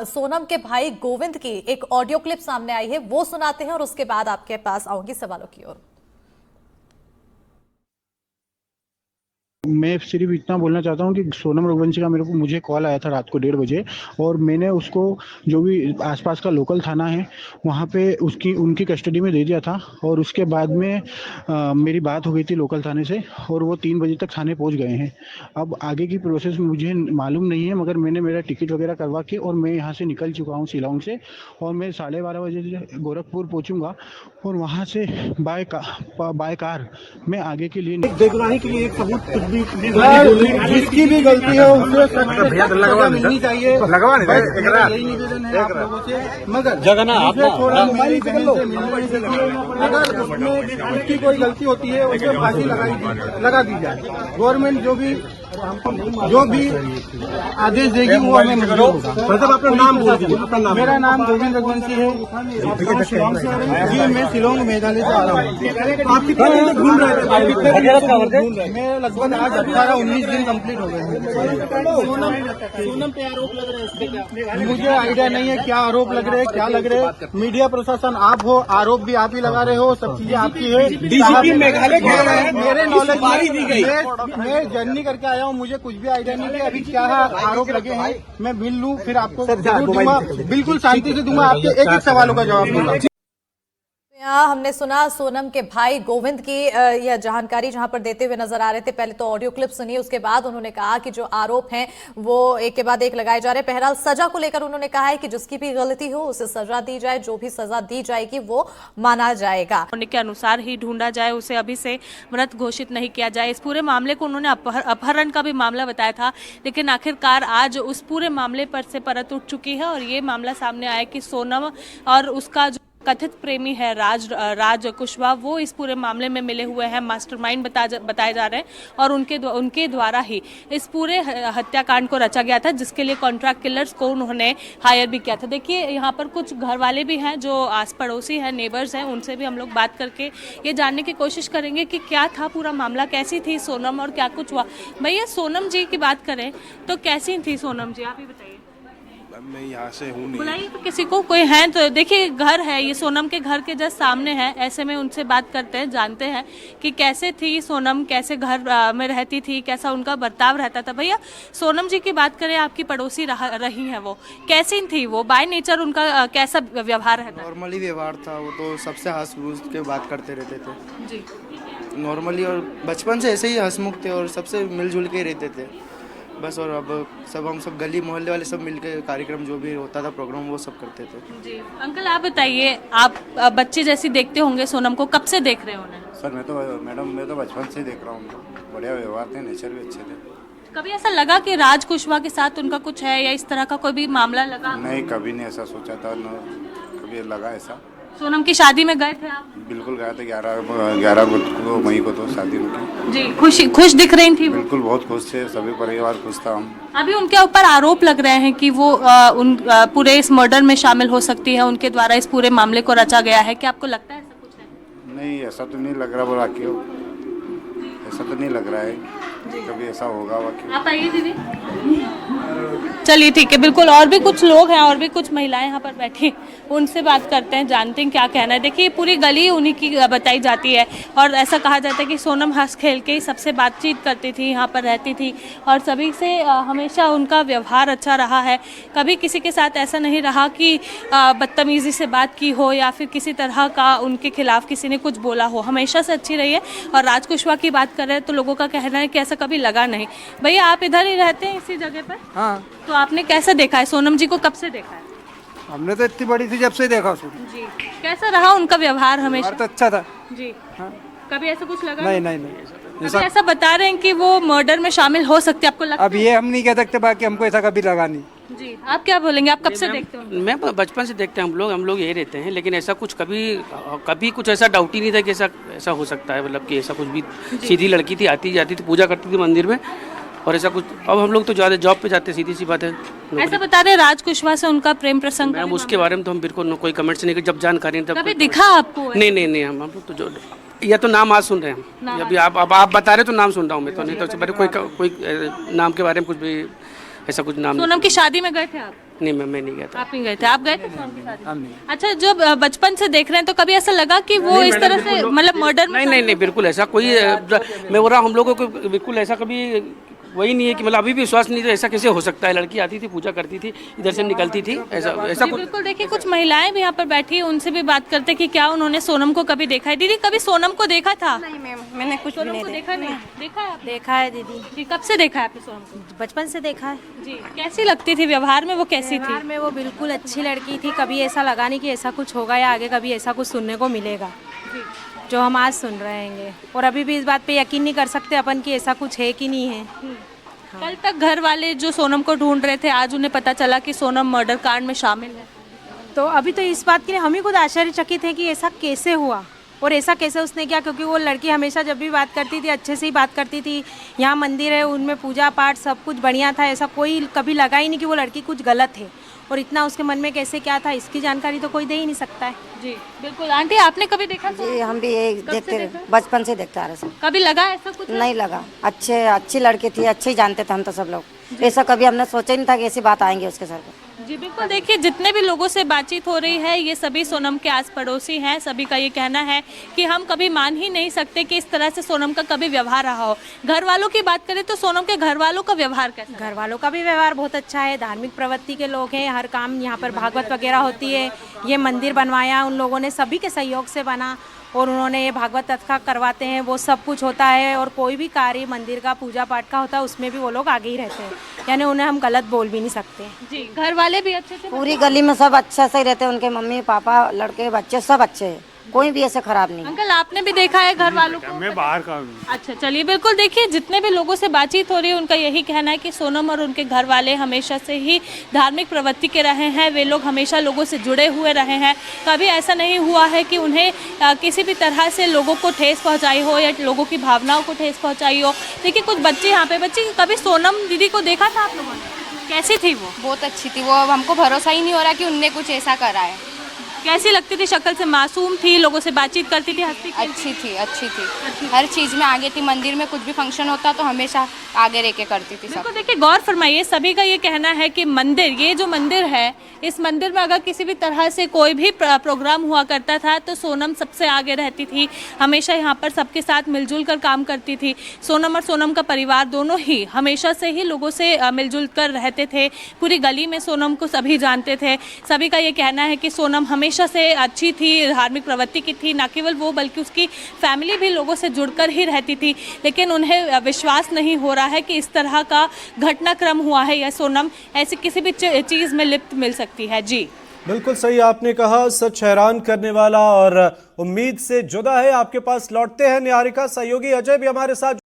सोनम के भाई गोविंद की एक ऑडियो क्लिप सामने आई है, वो सुनाते हैं और उसके बाद आपके पास आऊंगी सवालों की ओर। मैं सिर्फ इतना बोलना चाहता हूँ कि सोनम रघुवंशी का मुझे कॉल आया था रात को 1:30 बजे, और मैंने उसको जो भी आसपास का लोकल थाना है वहाँ पे उनकी कस्टडी में दे दिया था। और उसके बाद में मेरी बात हो गई थी लोकल थाने से, और वो 3 बजे तक थाने पहुँच गए हैं। अब आगे की प्रोसेस मुझे मालूम नहीं है, मगर मैंने मेरा टिकट वगैरह करवा के और मैं यहाँ से निकल चुका हूँ शिलांग से, और मैं 12:30 बजे गोरखपुर पहुँचूँगा, और वहाँ से बाय कार मैं आगे के लिए देवराही के लिए एक सबूत कुछ भी जिसकी भी गलती है उसे सजा मिलनी चाहिए। यही निवेदन है आप लोगों से। मगर थोड़ा मेरी बहन से मिलने से अगर उसमें उसकी कोई गलती होती है उसे फांसी लगा दी जाए। गवर्नमेंट जो भी आदेश देगी वो हमें मंजूर होगा। मतलब अपना नाम बोल दीजिए। मेरा नाम गोविंद रघुवंशी है। जी मैं शिलोंग मेघालय से आ रहा हूँ। आप कितने दिन से घूम रहे थे? मैं लगभग आज 18-19 दिन कंप्लीट हो गए हैं। सोनम पे आरोप लग रहे हैं, मुझे आइडिया नहीं है क्या आरोप लग रहे हैं, क्या लग रहे हैं। मीडिया प्रशासन आप हो, आरोप भी आप ही लगा रहे हो, सब चीजें आपकी है। डीजीपी मेघालय मेरे नॉलेज मैं जर्नी करके आया हूँ, मुझे कुछ भी आइडिया नहीं है अभी क्या आरोप लगे हैं। मैं मिल लूँ फिर आपको जरूर दूंगा, बिल्कुल शांति से दूंगा, आपके एक एक सवालों का जवाब दूंगा। यहाँ हमने सुना सोनम के भाई गोविंद की यह जानकारी जहां पर देते हुए नजर आ रहे थे। पहले तो ऑडियो क्लिप सुनिए, उसके बाद उन्होंने कहा कि जो आरोप हैं वो एक के बाद एक लगाए जा रहे हैं। बहरहाल सजा को लेकर उन्होंने कहा है कि जिसकी भी गलती हो उसे सजा दी जाए, जो भी सजा दी जाएगी वो माना जाएगा। के अनुसार ही ढूंढा जाए, उसे अभी से मृत घोषित नहीं किया जाए। इस पूरे मामले को उन्होंने अपहरण का भी मामला बताया था, लेकिन आखिरकार आज उस पूरे मामले पर से परत उठ चुकी है और ये मामला सामने आया कि सोनम और उसका जो कथित प्रेमी है राज कुशवाहा, वो इस पूरे मामले में मिले हुए हैं, मास्टरमाइंड बताए जा रहे हैं और उनके द्वारा ही इस पूरे हत्याकांड को रचा गया था, जिसके लिए कॉन्ट्रैक्ट किलर्स को उन्होंने हायर भी किया था। देखिए यहाँ पर कुछ घर वाले भी हैं जो आस पड़ोसी हैं, नेबर्स हैं, उनसे भी हम लोग बात करके ये जानने की कोशिश करेंगे कि क्या था पूरा मामला, कैसी थी सोनम और क्या कुछ हुआ। भैया सोनम जी की बात करें तो कैसी थी सोनम जी, आप ही बताइए। मैं यहाँ से हूँ नहीं, बुलाइए तो किसी को, कोई है तो। देखिए घर है ये, सोनम के घर के जस्ट सामने है, ऐसे में उनसे बात करते हैं, जानते हैं कि कैसे थी सोनम, कैसे घर में रहती थी, कैसा उनका बर्ताव रहता था। भैया सोनम जी की बात करें, आपकी पड़ोसी रही हैं, वो कैसी थी, वो बाय नेचर उनका कैसा व्यवहार रहता? नॉर्मली व्यवहार था, वो तो सबसे हंस बूझ के बात करते रहते थे जी, नॉर्मली, और बचपन से ऐसे ही हंसमुख थे और सबसे मिलजुल के रहते थे बस। और अब हम सब गली मोहल्ले वाले सब मिलकर कार्यक्रम जो भी होता था प्रोग्राम वो सब करते थे। जी अंकल आप बताइए, आप बच्चे जैसी देखते होंगे सोनम को, कब से देख रहे हो उन्हें? सर मैं तो बचपन से ही देख रहा हूँ, बढ़िया व्यवहार थे, नेचर भी अच्छे थे। कभी ऐसा लगा कि राज कुशवाहा के साथ उनका कुछ है या इस तरह का कोई भी मामला लगा? नहीं, कभी नहीं ऐसा सोचा था, न कभी लगा ऐसा। सोनम की शादी में गए थे आप? बिल्कुल गया था, 11 मई को तो शादी उनकी। जी खुश दिख रही थी? बिल्कुल बहुत खुश थे, सभी परिवार खुश था। हम अभी उनके ऊपर आरोप लग रहे हैं कि वो पूरे इस मर्डर में शामिल हो सकती है, उनके द्वारा इस पूरे मामले को रचा गया है। क्या आपको लगता है ऐसा कुछ है? नहीं, ऐसा तो नहीं लग रहा, बोला कि ऐसा तो नहीं लग रहा है कभी ऐसा होगा। आप आइए दीदी। चलिए ठीक है, बिल्कुल। और भी कुछ लोग हैं और भी कुछ महिलाएं यहाँ पर बैठी, उनसे बात करते हैं, जानते हैं क्या कहना है। देखिए पूरी गली उन्हीं की बताई जाती है और ऐसा कहा जाता है कि सोनम हंस खेल के ही सबसे बातचीत करती थी, यहाँ पर रहती थी और सभी से हमेशा उनका व्यवहार अच्छा रहा है। कभी किसी के साथ ऐसा नहीं रहा कि बदतमीज़ी से बात की हो या फिर किसी तरह का उनके खिलाफ किसी ने कुछ बोला हो, हमेशा से अच्छी रही है। और राज कुशवाहा की बात कर रहे हैं तो लोगों का कहना है कि ऐसा कभी लगा नहीं। भैया आप इधर ही रहते हैं इसी जगह पर? हाँ। तो आपने कैसे देखा है सोनम जी को, कब से देखा है? हमने तो इतनी बड़ी थी जब से देखा उसको। जी कैसा रहा उनका व्यवहार? हमेशा तो अच्छा था जी। हाँ। कभी ऐसा कुछ लगा? नहीं अभी ऐसा बता रहे हैं कि वो मर्डर में शामिल हो सकते हैं, आपको लगता अब ये हम नहीं कह सकते, बाकी हमको ऐसा कभी लगा नहीं। जी आप क्या बोलेंगे, आप कब से देखते हो? मैं बचपन से देखते हैं, हम लोग यही रहते हैं, लेकिन ऐसा कुछ कभी कुछ ऐसा डाउट ही नहीं था कि ऐसा हो सकता है। मतलब कि ऐसा कुछ भी, सीधी लड़की थी, आती जाती थी, पूजा करती थी मंदिर में, और ऐसा कुछ। अब हम लोग तो ज़्यादा जॉब पे जाते, सीधी सी बात है। ऐसा बता रहे राज कुशवाहा से उनका प्रेम प्रसंग? मैम उसके बारे में तो हम बिल्कुल कोई कमेंट्स नहीं, जब जानकारी तब कभी दिखा आपको? नहीं, हम लोग तो जो या तो नाम आज सुन रहे हैं, अभी आप बता रहे तो नाम सुन रहा हूँ मैं तो, नहीं तो कोई नाम के बारे में कुछ भी ऐसा कुछ नाम। सोनम की शादी में गए थे आप? नहीं मैं नहीं गया था। आप नहीं गए थे? आप गए थे सोनम की शादी? अच्छा, जो बचपन से देख रहे हैं तो कभी ऐसा लगा कि वो इस तरह से मतलब मर्डर में? नहीं बिल्कुल ऐसा कोई, मैं बोल रहा हूँ हम लोगों को बिल्कुल ऐसा कभी वही नहीं है कि मतलब अभी भी विश्वास नहीं था ऐसा कैसे हो सकता है। लड़की आती थी, पूजा करती थी, इधर से निकलती थी, ऐसा जी, कुछ। बिल्कुल। देखिए, कुछ महिलाएं भी यहाँ पर बैठी हैं, उनसे भी बात करते कि क्या उन्होंने सोनम को कभी देखा है। दीदी, कभी सोनम को देखा था? नहीं मैम, मैंने कुछ भी सोनम नहीं को देखा नहीं? देखा है आपने? देखा है दीदी, जी, कब से देखा है आपने सोनम को? बचपन से देखा है। जी, कैसी लगती थी व्यवहार में, वो कैसी थी? व्यवहार में वो बिल्कुल अच्छी लड़की थी, कभी ऐसा लगा नहीं कि ऐसा कुछ होगा या आगे कभी ऐसा कुछ सुनने को मिलेगा जो हम आज सुन रहे हैं। और अभी भी इस बात पे यकीन नहीं कर सकते अपन कि ऐसा कुछ है कि नहीं है। कल तक घर वाले जो सोनम को ढूंढ रहे थे, आज उन्हें पता चला कि सोनम मर्डर कांड में शामिल है। तो अभी तो इस बात के लिए हम ही खुद आश्चर्यचकित हैं कि ऐसा कैसे हुआ और ऐसा कैसे उसने किया, क्योंकि वो लड़की हमेशा जब भी बात करती थी अच्छे से ही बात करती थी। यहाँ मंदिर है, उनमें पूजा पाठ सब कुछ बढ़िया था, ऐसा कोई कभी लगा ही नहीं कि वो लड़की कुछ गलत है। और इतना उसके मन में कैसे क्या था इसकी जानकारी तो कोई दे ही नहीं सकता है। जी, बिल्कुल। आंटी, आपने कभी देखा? जी हम भी यही कब से देखते देखा? बचपन से देखते आ रहे हैं। कभी लगा ऐसा कुछ? नहीं लगा, अच्छी लड़की थी, अच्छे ही जानते थे हम तो सब लोग। ऐसा कभी हमने सोचा ही नहीं था कि ऐसी बात आएंगी उसके सर पर। जी, बिल्कुल। देखिए, जितने भी लोगों से बातचीत हो रही है, ये सभी सोनम के आस पड़ोसी हैं। सभी का ये कहना है कि हम कभी मान ही नहीं सकते कि इस तरह से सोनम का कभी व्यवहार रहा हो। घर वालों की बात करें तो सोनम के घर वालों का व्यवहार कैसा? घर वालों का भी व्यवहार बहुत अच्छा है, धार्मिक प्रवृत्ति के लोग हैं, हर काम यहाँ पर भागवत वगैरह होती है। ये मंदिर बनवाया उन लोगों ने, सभी के सहयोग से बना और उन्होंने ये भागवत कथा करवाते हैं, वो सब कुछ होता है। और कोई भी कार्य मंदिर का पूजा पाठ का होता है उसमें भी वो लोग आगे ही रहते हैं, यानी उन्हें हम गलत बोल भी नहीं सकते। जी, घर वाले भी अच्छे थे? पूरी गली में सब अच्छा से ही रहते हैं, उनके मम्मी पापा लड़के बच्चे सब अच्छे हैं, कोई भी ऐसे खराब नहीं। अंकल, आपने भी देखा है घर वालों को? मैं बाहर का हूँ। अच्छा, चलिए। बिल्कुल। देखिए, जितने भी लोगों से बातचीत हो रही है उनका यही कहना है कि सोनम और उनके घर वाले हमेशा से ही धार्मिक प्रवृत्ति के रहे हैं। वे लोग हमेशा लोगों से जुड़े हुए रहे हैं। कभी ऐसा नहीं हुआ है कि उन्हें किसी भी तरह से लोगों को ठेस पहुंचाई हो या लोगों की भावनाओं को ठेस पहुंचाई हो। देखिए, कुछ बच्चे यहाँ पे, बच्चे कभी सोनम दीदी को देखा था आप लोगों ने? कैसी थी वो? बहुत अच्छी थी वो। अब हमको भरोसा ही नहीं हो रहा कि उनने कुछ ऐसा करा है। कैसी लगती थी? शक्ल से मासूम थी, लोगों से बातचीत करती थी, हंसती अच्छी थी। हर चीज़ में आगे थी। मंदिर में कुछ भी फंक्शन होता तो हमेशा आगे रह के करती थी सब। बिल्कुल। देखिए, गौर फरमाइए, सभी का ये कहना है कि मंदिर, ये जो मंदिर है, इस मंदिर में अगर किसी भी तरह से कोई भी प्रोग्राम हुआ करता था तो सोनम सबसे आगे रहती थी। हमेशा यहाँ पर सबके साथ मिलजुल कर काम करती थी। सोनम और सोनम का परिवार दोनों ही हमेशा से ही लोगों से मिलजुल कर रहते थे। पूरी गली में सोनम को सभी जानते थे। सभी का ये कहना है कि सोनम हमेशा से अच्छी थी, धार्मिक प्रवृत्ति की थी। न केवल वो बल्कि उसकी फैमिली भी लोगों से जुड़कर ही रहती थी। लेकिन उन्हें विश्वास नहीं हो रहा है कि इस तरह का घटनाक्रम हुआ है या सोनम ऐसी किसी भी चीज़ में लिप्त मिल सकती है। जी, बिल्कुल सही आपने कहा, सच हैरान करने वाला और उम्मीद से जुदा है। आपके पास लौटते हैं निहारिका, सहयोगी अजय भी हमारे साथ